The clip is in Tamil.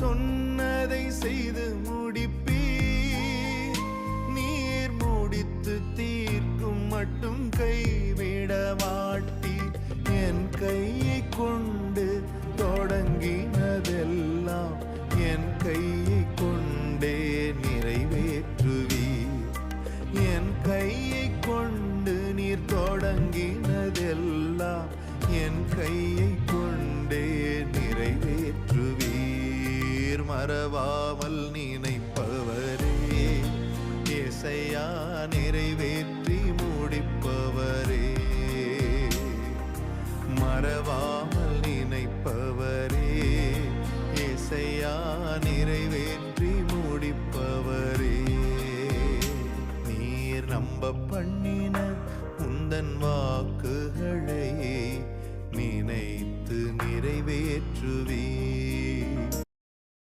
சொன்னதை செய்து முடிப்பீர். நீர் முடித்து தீர்க்கும் மட்டும் கைவிட மாட்டீர். என் கையை கொண்டு தொடங்கினதெல்லாம் என் கையை கொண்டே நிறைவேற்றுவீர். என் கையை கொண்டு நீர் தொடங்கினதெல்லாம் என் கையை கொண்டே நிறைவேற்றுவீர். மறவாமல் நினைப்பவரே, ஏசையா நிறைவேற்றி முடிப்பவரே. மறவாமல் நினைப்பவரே, ஏசையா நிறைவேற்றி முடிப்பவரே. நீர் நம்ப பண்ணின உந்தன் வாக்குகளை நினைத்து நிறைவேற்றுவீர்.